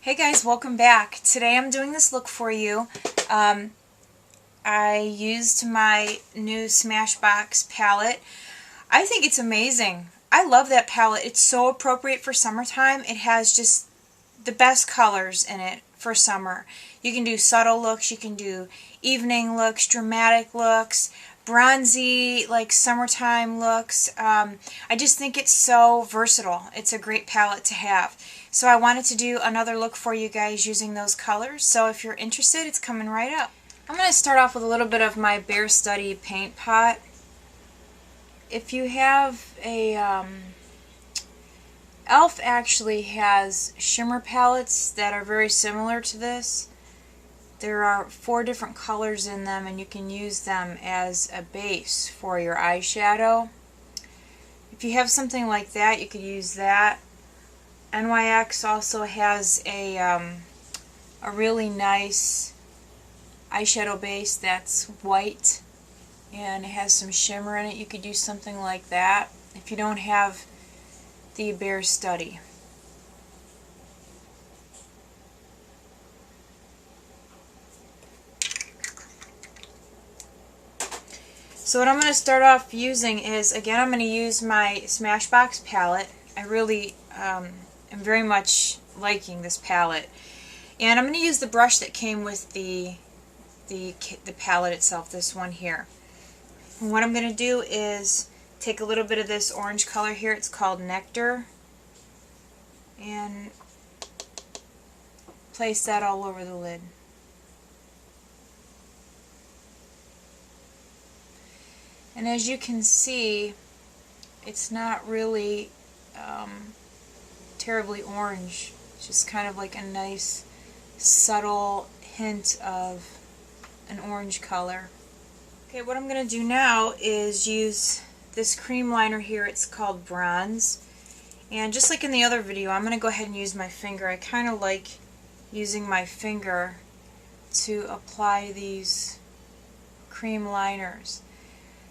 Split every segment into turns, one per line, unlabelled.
Hey guys, welcome back. Today I'm doing this look for you. I used my new Smashbox palette. I think it's amazing. I love that palette. It's so appropriate for summertime. It has just the best colors in it for summer. You can do subtle looks, you can do evening looks, dramatic looks, bronzy, like summertime looks. I just think it's so versatile. It's a great palette to have. So I wanted to do another look for you guys using those colors. So if you're interested, it's coming right up. I'm going to start off with a little bit of my Bear Study paint pot. If you have a e.l.f. actually has shimmer palettes that are very similar to this. There are 4 different colors in them and you can use them as a base for your eyeshadow. If you have something like that, you could use that. NYX also has a really nice eyeshadow base that's white and it has some shimmer in it. You could use something like that if you don't have the Bear Study. So what I'm going to start off using is, again, I'm going to use my Smashbox palette. I really am very much liking this palette. And I'm going to use the brush that came with the palette itself, this one here. And what I'm going to do is take a little bit of this orange color here, it's called Nectar, and place that all over the lid. And as you can see, it's not really terribly orange. It's just kind of like a nice subtle hint of an orange color. Okay, what I'm going to do now is use this cream liner here. It's called Bronze. And just like in the other video, I'm going to go ahead and use my finger. I kind of like using my finger to apply these cream liners.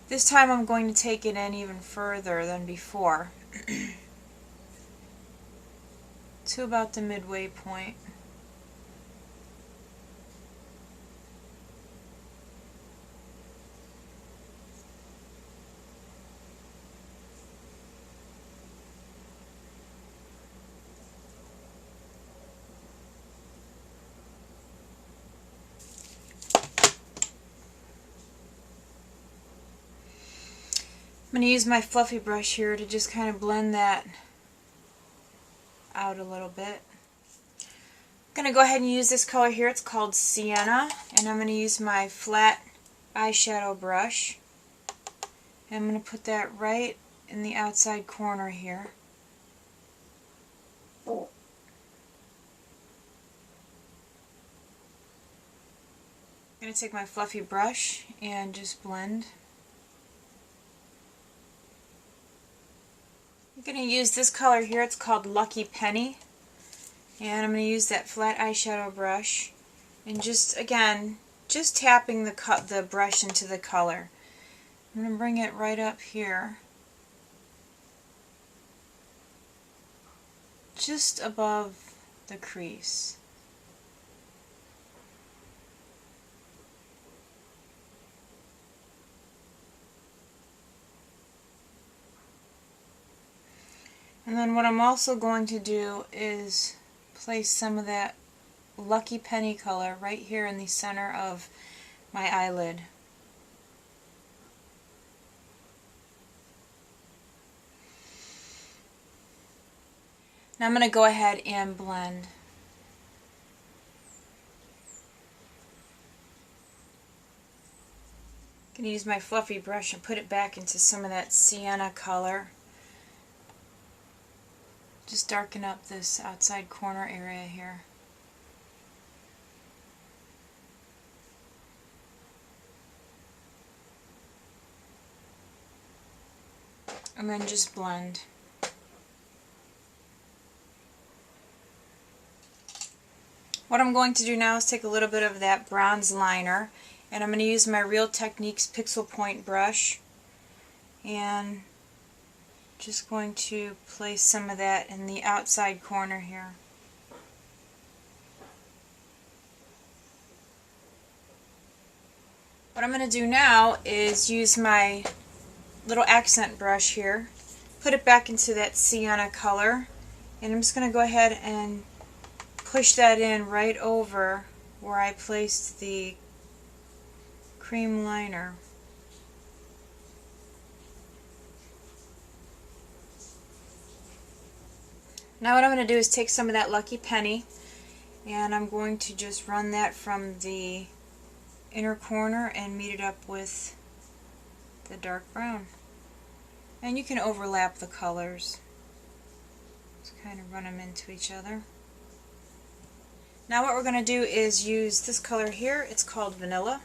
This time I'm going to take it in even further than before to about the midway point. I'm going to use my fluffy brush here to just kind of blend that out a little bit. I'm going to go ahead and use this color here. It's called Sienna, and I'm going to use my flat eyeshadow brush. And I'm going to put that right in the outside corner here. I'm going to take my fluffy brush and just blend. I'm going to use this color here, it's called Lucky Penny, and I'm going to use that flat eyeshadow brush and just, again, just tapping the brush into the color. I'm going to bring it right up here, just above the crease. And then what I'm also going to do is place some of that Lucky Penny color right here in the center of my eyelid. Now I'm going to go ahead and blend. I'm going to use my fluffy brush and put it back into some of that sienna color. Just darken up this outside corner area here. And then just blend. What I'm going to do now is take a little bit of that bronze liner, and I'm going to use my Real Techniques Pixel Point brush and just going to place some of that in the outside corner here. What I'm going to do now is use my little accent brush here, put it back into that sienna color, and I'm just going to go ahead and push that in right over where I placed the cream liner. Now what I'm going to do is take some of that Lucky Penny, and I'm going to just run that from the inner corner and meet it up with the dark brown. And you can overlap the colors. Just kind of run them into each other. Now what we're going to do is use this color here, it's called Vanilla,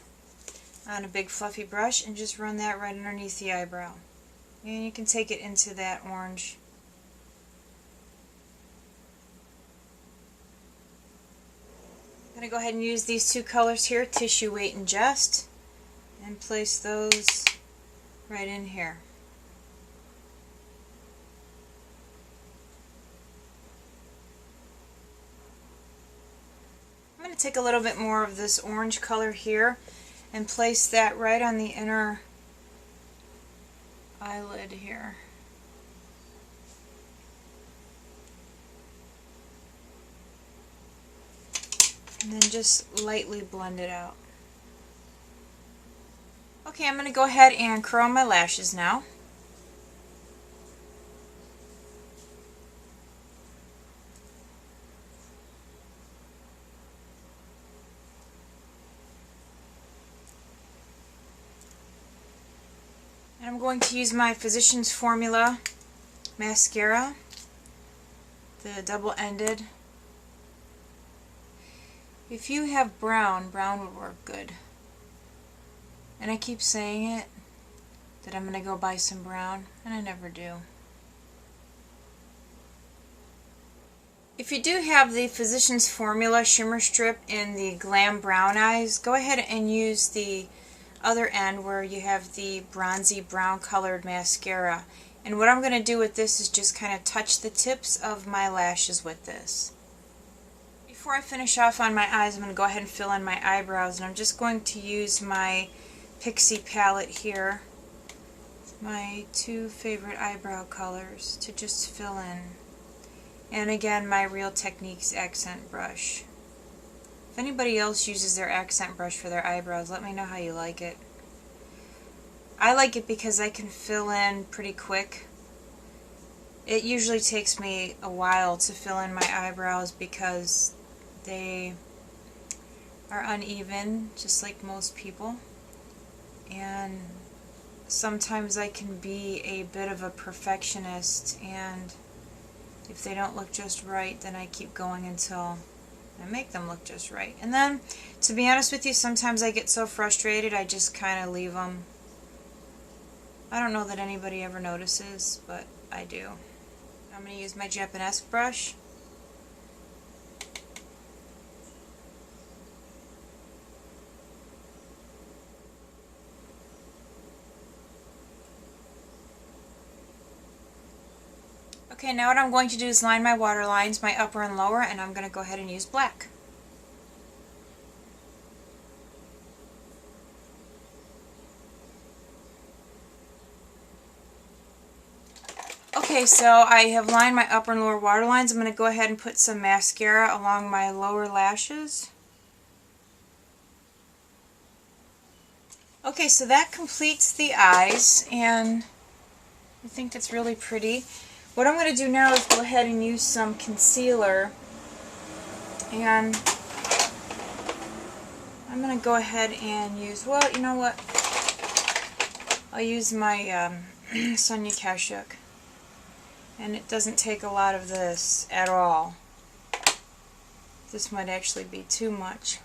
on a big fluffy brush, and just run that right underneath the eyebrow. And you can take it into that orange. I'm going to go ahead and use these two colors here, Tissue, Weight, and Jest, and place those right in here. I'm going to take a little bit more of this orange color here and place that right on the inner eyelid here. And then just lightly blend it out. Okay, I'm going to go ahead and curl my lashes now. And I'm going to use my Physicians Formula mascara, the double-ended. If you have brown, brown would work good. And I keep saying it, that I'm going to go buy some brown, and I never do. If you do have the Physicians Formula Shimmer Strip in the Glam Brown Eyes, go ahead and use the other end where you have the bronzy brown colored mascara. And what I'm going to do with this is just kind of touch the tips of my lashes with this. Before I finish off on my eyes, I'm going to go ahead and fill in my eyebrows, and I'm just going to use my Pixie palette here, my two favorite eyebrow colors, to just fill in. And again, my Real Techniques accent brush. If anybody else uses their accent brush for their eyebrows, let me know how you like it. I like it because I can fill in pretty quick. It usually takes me a while to fill in my eyebrows because they are uneven, just like most people. And sometimes I can be a bit of a perfectionist, and if they don't look just right, then I keep going until I make them look just right. And then, to be honest with you, sometimes I get so frustrated I just kind of leave them. I don't know that anybody ever notices, but I do. I'm going to use my Japanese brush. Okay, now what I'm going to do is line my water lines, my upper and lower, and I'm going to go ahead and use black. Okay, so I have lined my upper and lower water lines. I'm going to go ahead and put some mascara along my lower lashes. Okay, so that completes the eyes, and I think that's really pretty. What I'm going to do now is go ahead and use some concealer, and I'm going to go ahead and use, well, you know what, I'll use my Sonia Kashuk, and it doesn't take a lot of this at all. This might actually be too much.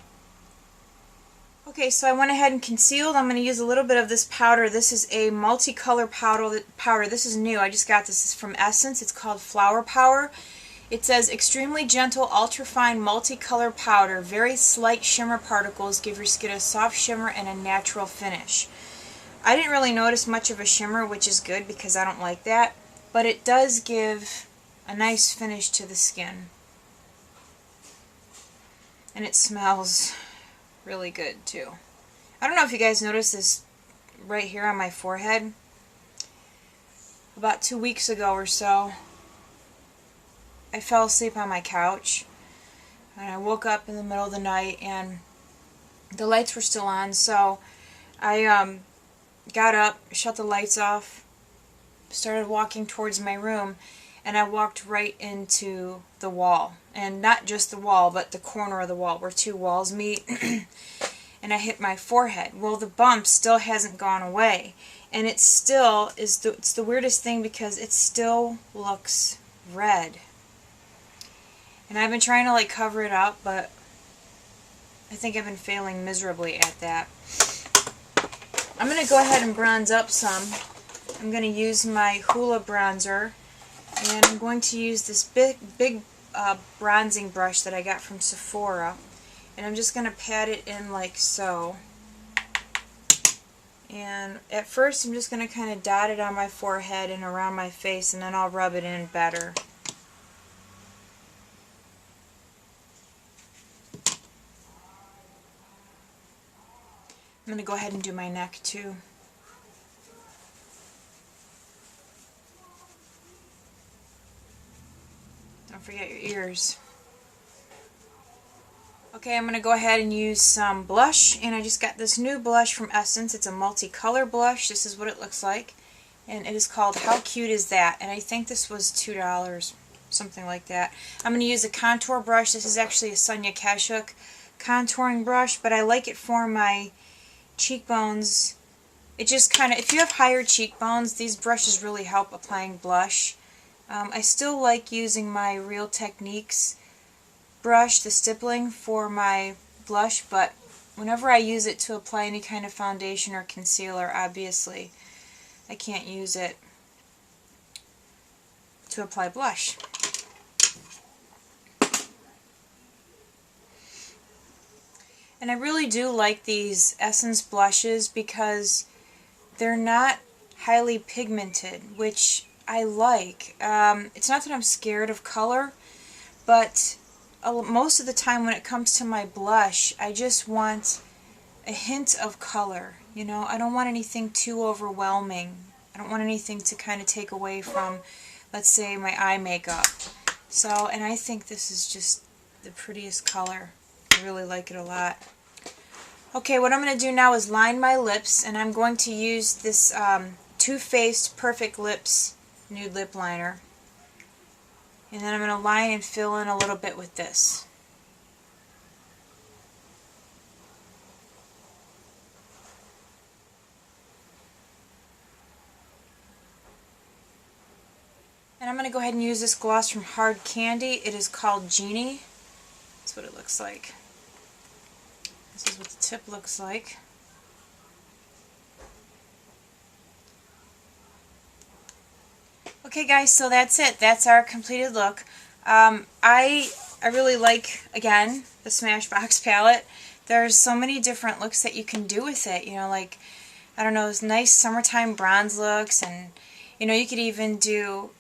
Okay, so I went ahead and concealed. I'm going to use a little bit of this powder. This is a multicolor powder. This is new. I just got this. This is from Essence. It's called Flower Power. It says, extremely gentle, ultra-fine multicolor powder. Very slight shimmer particles give your skin a soft shimmer and a natural finish. I didn't really notice much of a shimmer, which is good because I don't like that. But it does give a nice finish to the skin. And it smells really good too. I don't know if you guys noticed this right here on my forehead. About 2 weeks ago or so, I fell asleep on my couch, and I woke up in the middle of the night, and the lights were still on, so I got up, shut the lights off, started walking towards my room, and I walked right into the wall. And not just the wall, but the corner of the wall where two walls meet. And I hit my forehead. Well, the bump still hasn't gone away. And it still is, it's the weirdest thing because it still looks red. And I've been trying to like cover it up, but I think I've been failing miserably at that. I'm going to go ahead and bronze up some. I'm going to use my Hoola bronzer, and I'm going to use this big bronzing brush that I got from Sephora, and I'm just going to pat it in like so. And at first I'm just going to kind of dot it on my forehead and around my face, and then I'll rub it in better. I'm going to go ahead and do my neck too. Don't forget your ears. Okay, I'm going to go ahead and use some blush, and I just got this new blush from Essence. It's a multicolor blush. This is what it looks like, and it is called How Cute Is That? And I think this was $2, something like that. I'm going to use a contour brush. This is actually a Sonia Kashuk contouring brush, but I like it for my cheekbones. It just kind of, if you have higher cheekbones, these brushes really help applying blush. I still like using my Real Techniques brush, the stippling, for my blush, but whenever I use it to apply any kind of foundation or concealer, obviously I can't use it to apply blush. And I really do like these Essence blushes because they're not highly pigmented, which I like. It's not that I'm scared of color, but most of the time when it comes to my blush, I just want a hint of color. You know, I don't want anything too overwhelming. I don't want anything to kind of take away from, let's say, my eye makeup. So, and I think this is just the prettiest color. I really like it a lot. Okay, what I'm going to do now is line my lips, and I'm going to use this Too Faced Perfect Lips nude lip liner. And then I'm going to line and fill in a little bit with this. And I'm going to go ahead and use this gloss from Hard Candy. It is called Genie. That's what it looks like. This is what the tip looks like. Okay guys, so that's it. That's our completed look. I really like, again, the Smashbox palette. There's so many different looks that you can do with it. You know, like, I don't know, those nice summertime bronze looks, and, you know, you could even do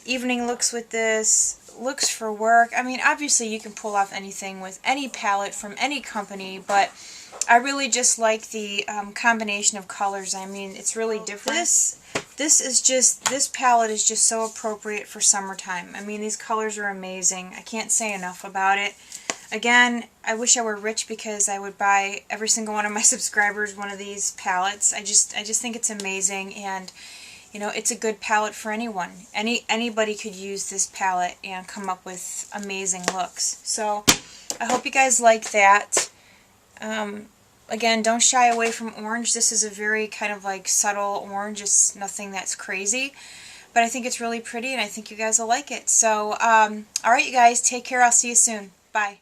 evening looks with this, looks for work. I mean, obviously you can pull off anything with any palette from any company, but I really just like the combination of colors. I mean, it's really different. This palette is just so appropriate for summertime. I mean, these colors are amazing. I can't say enough about it. Again, I wish I were rich because I would buy every single one of my subscribers one of these palettes. I just think it's amazing, and you know, it's a good palette for anyone. Anybody could use this palette and come up with amazing looks. So I hope you guys like that. Again, don't shy away from orange. This is a very kind of like subtle orange. It's nothing that's crazy. But I think it's really pretty, and I think you guys will like it. So, alright you guys, take care. I'll see you soon. Bye.